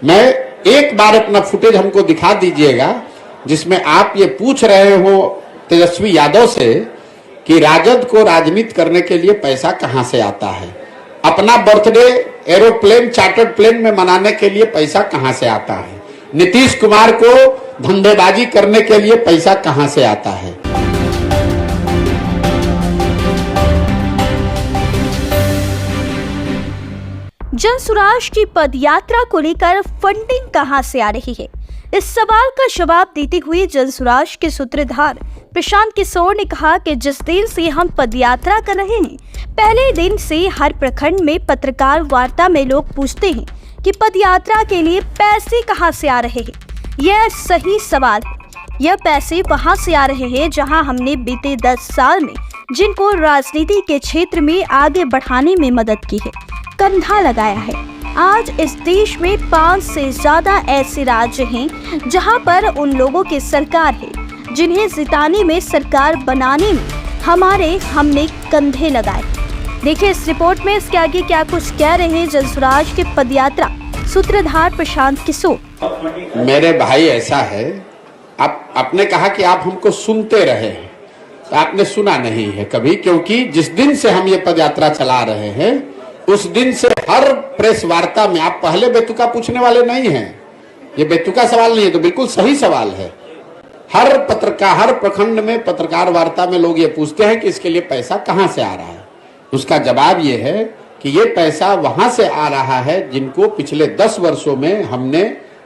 मैं एक बार अपना फुटेज हमको दिखा दीजिएगा जिसमें आप ये पूछ रहे हो तेजस्वी यादव से कि राजद को राजनीति करने के लिए पैसा कहां से आता है, अपना बर्थडे एरोप्लेन चार्टर्ड प्लेन में मनाने के लिए पैसा कहां से आता है, नीतीश कुमार को धंधेबाजी करने के लिए पैसा कहां से आता है। जनसुराज की पदयात्रा को लेकर फंडिंग कहां से आ रही है, इस सवाल का जवाब देते हुए जनसुराज के सूत्रधार प्रशांत किशोर ने कहा कि जिस दिन से हम पदयात्रा कर रहे हैं, पहले दिन से हर प्रखंड में पत्रकार वार्ता में लोग पूछते हैं कि पदयात्रा के लिए पैसे कहां से आ रहे हैं। यह सही सवाल है। यह पैसे वहां से आ रहे हैं जहां हमने बीते 10 साल में जिनको राजनीति के क्षेत्र में आगे बढ़ाने में मदद की है, कंधा लगाया है। आज इस देश में 5 से ज्यादा ऐसे राज्य हैं जहां पर उन लोगों की सरकार है जिन्हें जिताने में, सरकार बनाने में हमने कंधे लगाए। देखिए इस रिपोर्ट में इसके आगे क्या कुछ कह रहे हैं जनसुराज के पदयात्रा सूत्रधार प्रशांत किशोर। मेरे भाई ऐसा है, आपने कहा कि आप हमको सुनते रहे हैं, तो आपने सुना नहीं है कभी, क्योंकि जिस दिन से हम ये पदयात्रा चला रहे हैं उस दिन से हर प्रेस वार्ता में आप पहले बेतुका पूछने वाले नहीं हैं। ये बेतुका सवाल नहीं है, तो बिल्कुल सही सवाल है। हर प्रखंड में पत्रकार वार्ता में लोग ये पूछते हैं कि इसके लिए पैसा कहां से आ रहा है। उसका जवाब ये है कि ये पैसा वहां से आ रहा है जिनको पिछले 10 वर्षों में हमने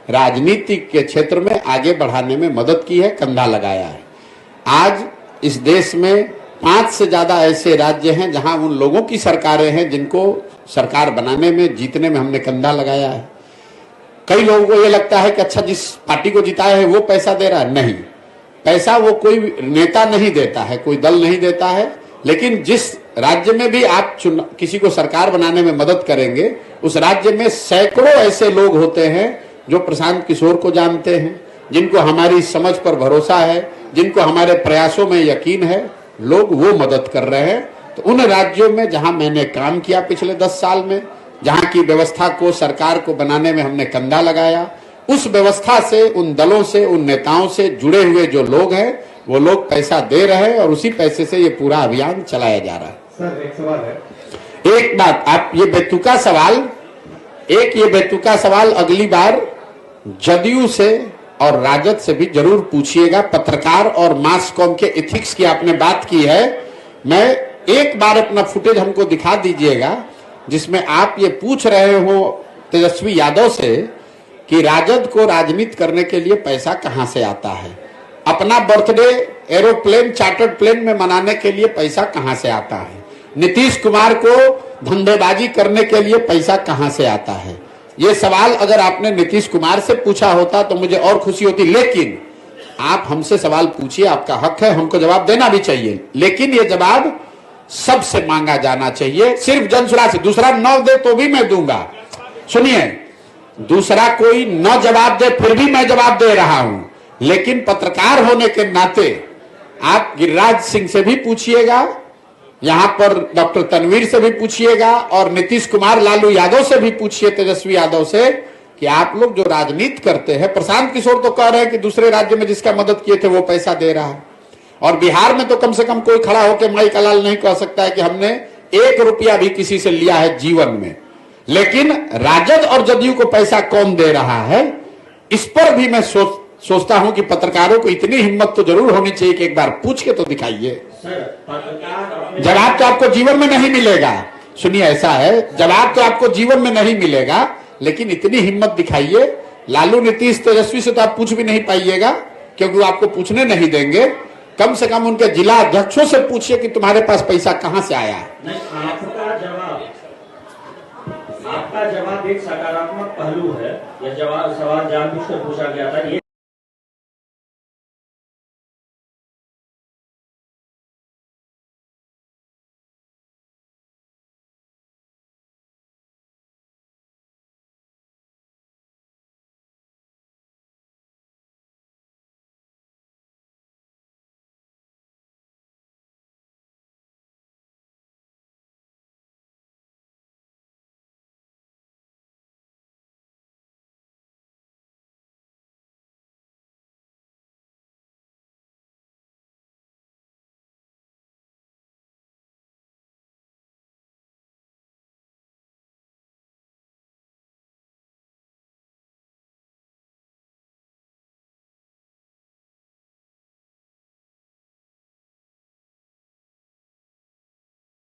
राजनीति के क्षेत्र में आगे बढ़ाने में मदद की है, कंधा लगाया है। आज इस देश में 5 से ज्यादा ऐसे राज्य हैं जहां उन लोगों की सरकारें हैं जिनको सरकार बनाने में, जीतने में हमने कंधा लगाया है। कई लोगों को ये लगता है कि अच्छा जिस पार्टी को जिताया है वो पैसा दे रहा है। नहीं, पैसा वो कोई नेता नहीं देता है, कोई दल नहीं देता है, लेकिन जिस राज्य में भी आप किसी को सरकार बनाने में मदद करेंगे, उस राज्य में सैकड़ों ऐसे लोग होते हैं जो प्रशांत किशोर को जानते हैं, जिनको हमारी समझ पर भरोसा है, जिनको हमारे प्रयासों में यकीन है, लोग वो मदद कर रहे हैं। तो उन राज्यों में जहां मैंने काम किया पिछले 10 साल में, जहां की व्यवस्था को, सरकार को बनाने में हमने कंधा लगाया, उस व्यवस्था से, उन दलों से, उन नेताओं से जुड़े हुए जो लोग हैं वो लोग पैसा दे रहे हैं और उसी पैसे से ये पूरा अभियान चलाया जा रहा है। सर एक सवाल है, एक बात, आप ये बेतुका सवाल अगली बार जदयू से और राजद से भी जरूर पूछिएगा। पत्रकार और मास कॉम के एथिक्स की आपने बात की है, मैं एक बार अपना फुटेज हमको दिखा दीजिएगा जिसमें आप ये पूछ रहे हो तेजस्वी यादव से कि राजद को राजनीति करने के लिए पैसा कहां से आता है, अपना बर्थडे एरोप्लेन चार्टर्ड प्लेन में मनाने के लिए पैसा कहां से आता है, नीतीश कुमार को धंधेबाजी करने के लिए पैसा कहां से आता है। ये सवाल अगर आपने नीतीश कुमार से पूछा होता तो मुझे और खुशी होती, लेकिन आप हमसे सवाल पूछिए, आपका हक है, हमको जवाब देना भी चाहिए, लेकिन ये जवाब सबसे मांगा जाना चाहिए, सिर्फ जनसुराज से। दूसरा न दे तो भी मैं दूंगा। सुनिए, दूसरा कोई न जवाब दे फिर भी मैं जवाब दे रहा हूं, लेकिन पत्रकार होने के नाते आप गिरिराज सिंह से भी पूछिएगा, यहां पर डॉक्टर तनवीर से भी पूछिएगा और नीतीश कुमार, लालू यादव से भी पूछिए, तेजस्वी यादव से, कि आप लोग जो राजनीति करते हैं, प्रशांत किशोर तो कह रहे हैं कि दूसरे राज्य में जिसका मदद किए थे वो पैसा दे रहा है, और बिहार में तो कम से कम कोई खड़ा होकर माई कलाल नहीं कह सकता है कि हमने 1 रुपया भी किसी से लिया है जीवन में। लेकिन राजद और जदयू को पैसा कौन दे रहा है, इस पर भी मैं सोचता हूं कि पत्रकारों को इतनी हिम्मत तो जरूर होनी चाहिए कि एक बार पूछ के तो दिखाइए। जवाब तो आपको जीवन में नहीं मिलेगा। सुनिए, ऐसा है, जवाब तो आपको जीवन में नहीं मिलेगा, लेकिन इतनी हिम्मत दिखाइए। लालू, नीतीश, तेजस्वी से तो आप पूछ भी नहीं पाइएगा क्योंकि वो आपको पूछने नहीं देंगे। कम से कम उनके जिला अध्यक्षों से पूछिए कि तुम्हारे पास पैसा कहां से आया है। आपका जवाब एक सकारात्मक पहलू है। यह सवाल जानबूझकर पूछा गया था।